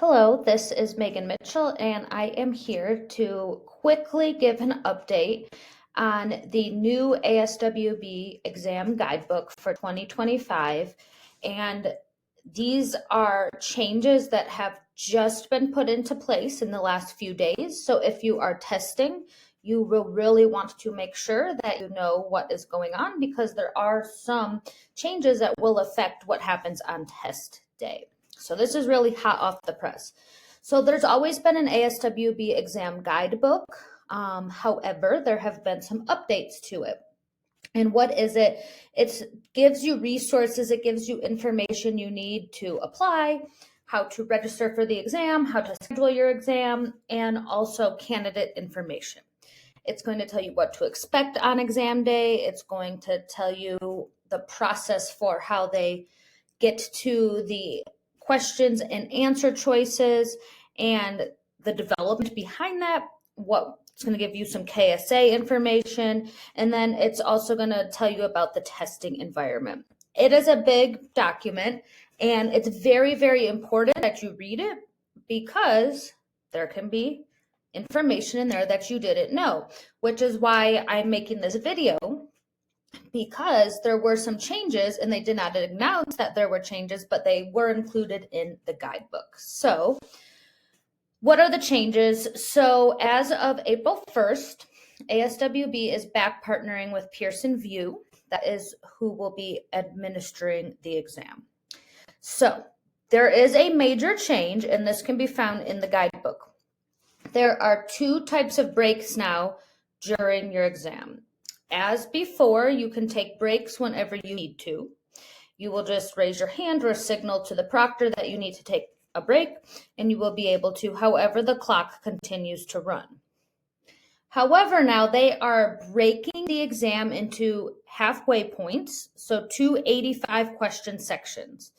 Hello, this is Megan Mitchell, and I am here to quickly give an update on the new ASWB exam guidebook for 2025. And these are changes that have just been put into place in the last few days. So if you are testing, you will really want to make sure that you know what is going on, because there are some changes that will affect what happens on test day. So this is really hot off the press. So there's always been an ASWB exam guidebook. However, there have been some updates to it. And what is it? It gives you resources, it gives you information you need to apply, how to register for the exam, how to schedule your exam, and also candidate information. It's going to tell you what to expect on exam day. It's going to tell you the process for how they get to the questions and answer choices and the development behind that. It's going to give you some KSA information, and then it's also going to tell you about the testing environment. It is a big document, and it's very, very important that you read it, because there can be information in there that you didn't know, which is why I'm making this video, because there were some changes and they did not announce that there were changes, but they were included in the guidebook. So what are the changes? So as of April 1st, ASWB is back partnering with Pearson VUE. That is who will be administering the exam. So there is a major change, and this can be found in the guidebook. There are two types of breaks now during your exam. As before, you can take breaks whenever you need to. You will just raise your hand or signal to the proctor that you need to take a break, and you will be able to, however the clock continues to run. However, now they are breaking the exam into halfway points, so 2 85-question sections.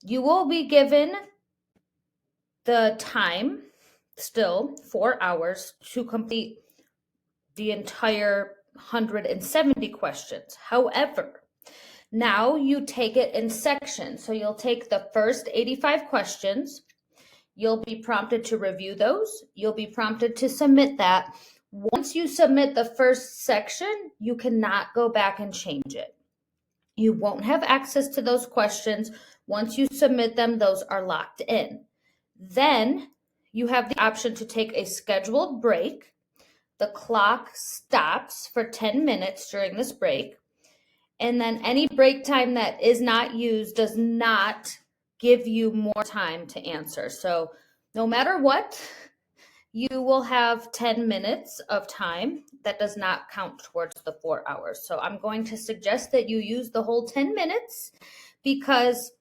You will be given the time, still 4 hours, to complete the entire 170 questions. However, now you take it in sections. So you'll take the first 85 questions. You'll be prompted to review those. You'll be prompted to submit that. Once you submit the first section, you cannot go back and change it. You won't have access to those questions. Once you submit them, those are locked in. Then you have the option to take a scheduled break. The clock stops for 10 minutes during this break, and then any break time that is not used does not give you more time to answer. So no matter what, you will have 10 minutes of time. That does not count towards the 4 hours. So I'm going to suggest that you use the whole 10 minutes, because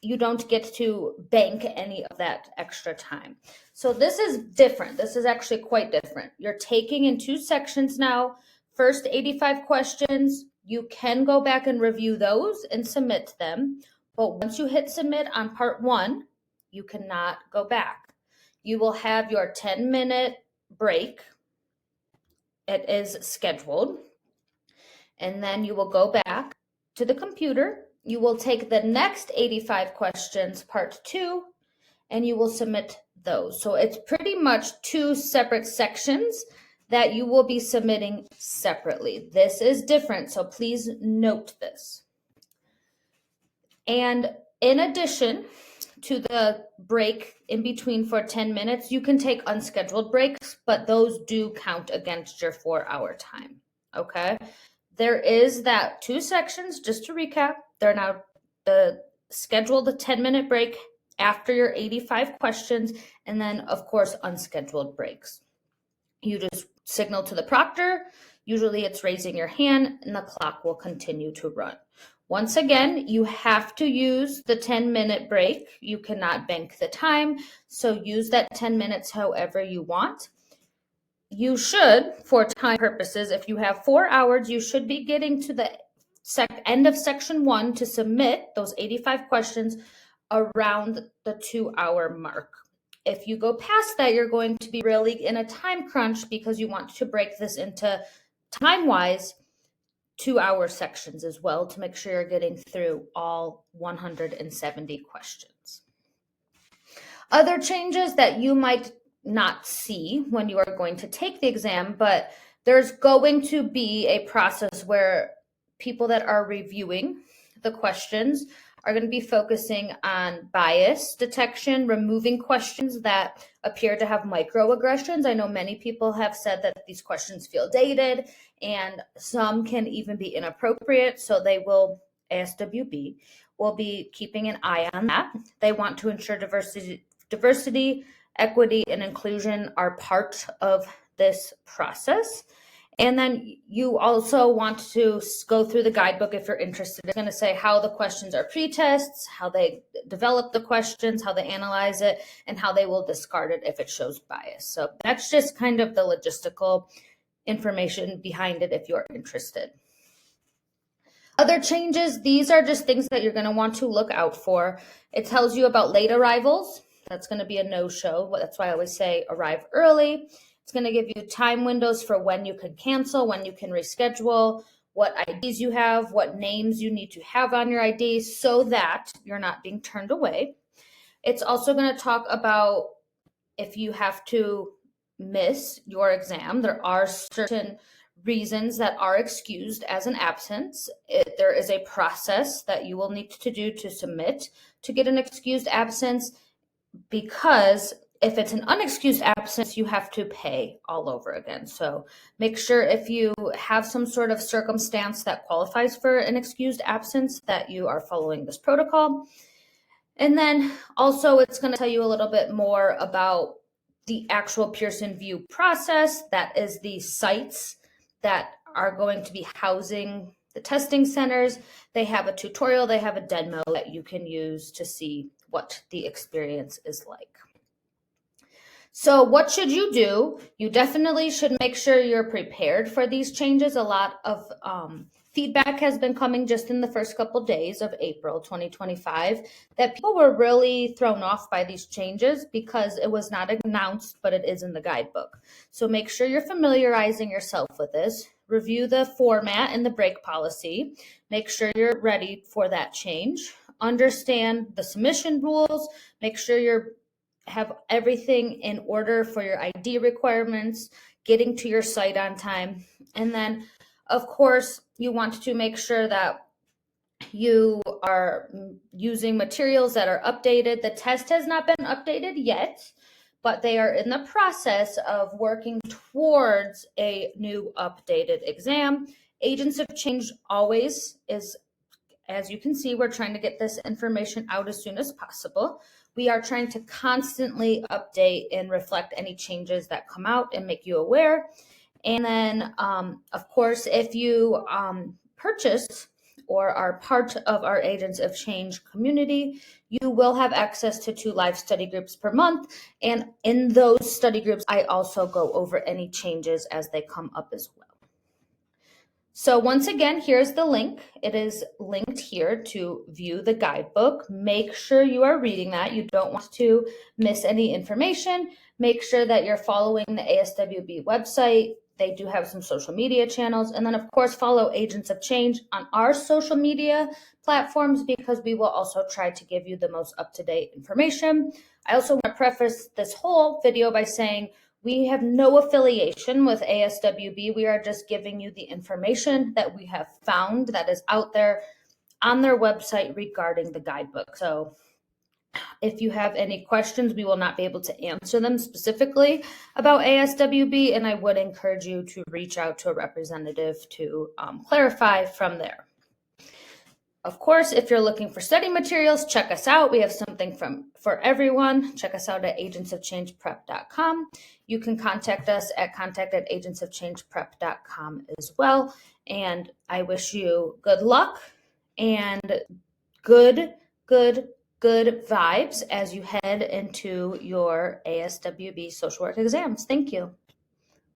you don't get to bank any of that extra time. So this is different. This is actually quite different. You're taking in two sections now. First 85 questions, you can go back and review those and submit them. But once you hit submit on part 1, you cannot go back. You will have your 10-minute break. It is scheduled. And then you will go back to the computer. You will take the next 85 questions, part 2, and you will submit those. So it's pretty much two separate sections that you will be submitting separately. This is different, so please note this. And in addition to the break in between for 10 minutes, you can take unscheduled breaks, but those do count against your 4-hour time, okay? There is that two sections, just to recap. They're now the scheduled 10-minute break after your 85 questions, and then, of course, unscheduled breaks. You just signal to the proctor. Usually it's raising your hand, and the clock will continue to run. Once again, you have to use the 10-minute break. You cannot bank the time, so use that 10 minutes however you want. You should, for time purposes, if you have 4 hours, you should be getting to the end of section 1 to submit those 85 questions around the 2-hour mark. If you go past that, you're going to be really in a time crunch, because you want to break this into time-wise 2-hour sections as well, to make sure you're getting through all 170 questions. Other changes that you might not see when you are going to take the exam, but there's going to be a process where people that are reviewing the questions are going to be focusing on bias detection, removing questions that appear to have microaggressions. I know many people have said that these questions feel dated and some can even be inappropriate, so ASWB will be keeping an eye on that. They want to ensure diversity, equity, and inclusion are part of this process. And then you also want to go through the guidebook if you're interested. It's going to say how the questions are pre-tests, how they develop the questions, how they analyze it, and how they will discard it if it shows bias. So that's just kind of the logistical information behind it if you're interested. Other changes, these are just things that you're going to want to look out for. It tells you about late arrivals. That's going to be a no-show. That's why I always say arrive early. It's going to give you time windows for when you can cancel, when you can reschedule, what IDs you have, what names you need to have on your IDs so that you're not being turned away. It's also going to talk about if you have to miss your exam. There are certain reasons that are excused as an absence. There is a process that you will need to do to submit to get an excused absence, because if it's an unexcused absence, you have to pay all over again. So make sure if you have some sort of circumstance that qualifies for an excused absence that you are following this protocol. And then also it's going to tell you a little bit more about the actual Pearson VUE process. That is the sites that are going to be housing the testing centers. They have a tutorial, they have a demo that you can use to see what the experience is like. So what should you do? You definitely should make sure you're prepared for these changes. A lot of feedback has been coming just in the first couple days of April 2025 that people were really thrown off by these changes because it was not announced, but it is in the guidebook. So make sure you're familiarizing yourself with this. Review the format and the break policy. Make sure you're ready for that change. Understand the submission rules. Make sure you have everything in order for your ID requirements, getting to your site on time. And then, of course, you want to make sure that you are using materials that are updated. The test has not been updated yet, but they are in the process of working towards a new updated exam. Agents of Change always is, as you can see, we're trying to get this information out as soon as possible. We are trying to constantly update and reflect any changes that come out and make you aware. And then, of course, if you purchase or are part of our Agents of Change community, you will have access to 2 live study groups per month. And in those study groups, I also go over any changes as they come up as well. So once again, here's the link. It is linked here to view the guidebook. Make sure you are reading that. You don't want to miss any information. Make sure that you're following the ASWB website. They do have some social media channels. And then, of course, follow Agents of Change on our social media platforms, because we will also try to give you the most up-to-date information. I also want to preface this whole video by saying we have no affiliation with ASWB. We are just giving you the information that we have found that is out there on their website regarding the guidebook. So if you have any questions, we will not be able to answer them specifically about ASWB, and I would encourage you to reach out to a representative to clarify from there. Of course, if you're looking for study materials, check us out. We have something for everyone. Check us out at agentsofchangeprep.com. You can contact us at contact@agentsofchangeprep.com as well. And I wish you good luck and good vibes as you head into your ASWB social work exams. Thank you.